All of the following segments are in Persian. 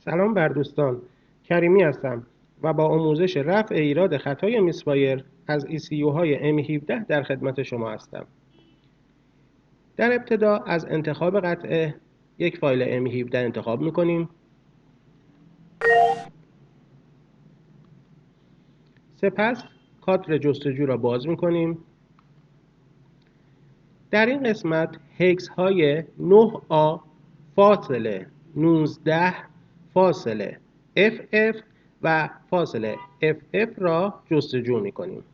سلام بر دوستان، کریمی هستم و با آموزش رفع ایراد خطای میسوایر از ECU های M17 در خدمت شما هستم. در ابتدا از انتخاب قطعه یک فایل M17 انتخاب میکنیم. سپس کادر جستجو را باز میکنیم. در این قسمت هگز های 9A فاصله 19 فاصله FF و فاصله FF را جستجو میکنیم.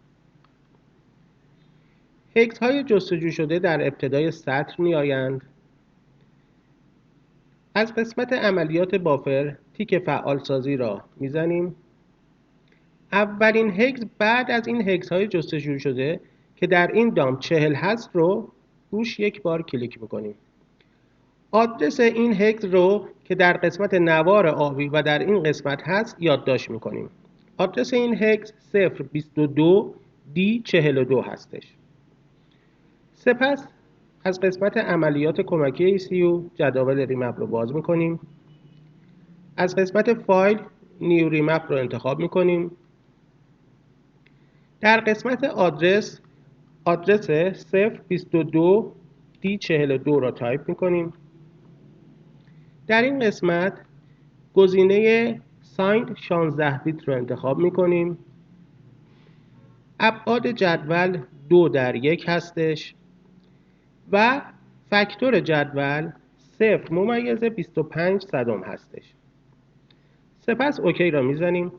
هگز های جستجو شده در ابتدای سطر می آیند. از قسمت عملیات بافر تیک فعال سازی را می زنیم. اولین هگز بعد از این هگز های جستجو شده که در این دام 40 هست رو روش یک بار کلیک می کنیم. آدرس این هگز رو که در قسمت نوار آبی و در این قسمت هست یادداشت می کنیم. آدرس این هگز 022 D42 هستش. سپس از قسمت عملیات کمکی ECU جداول ریمپ رو باز میکنیم. از قسمت فایل نیو ریمپ رو انتخاب میکنیم. در قسمت آدرس 022 D42 را تایپ میکنیم. در این قسمت گزینه سایند 16 بیت رو انتخاب میکنیم. ابعاد جدول 2:1 هستش و فاکتور جدول 0.25 هستش. سپس اوکی را میزنیم.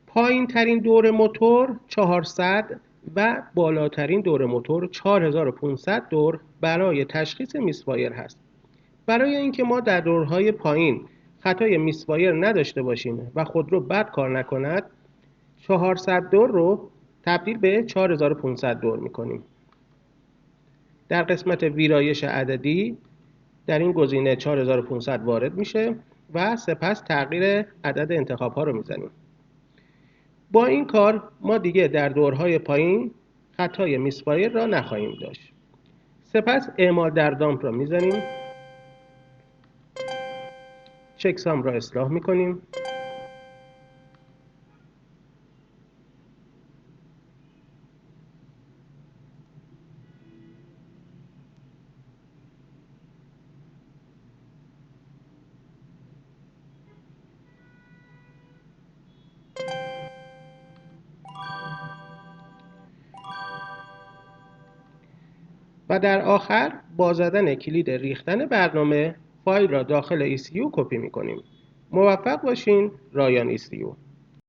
پایین ترین دور موتور 400 و بالاترین دور موتور 4500 دور برای تشخیص میسوایر هست. برای اینکه ما در دورهای پایین خطای میسوایر نداشته باشیم و خودرو بد کار نکند 400 دور رو تبدیل به 4500 دور میکنیم. در قسمت ویرایش عددی در این گزینه 4500 وارد میشه و سپس تغییر عدد انتخاب ها رو میزنیم. با این کار ما دیگه در دورهای پایین خطای میسوایر را نخواهیم داشت. سپس اعمال در دامپ را میزنیم. چکسام را اصلاح میکنیم. و در آخر با زدن کلید ریختن برنامه فایل را داخل ECU کپی میکنیم. موفق باشین. رایان ECU.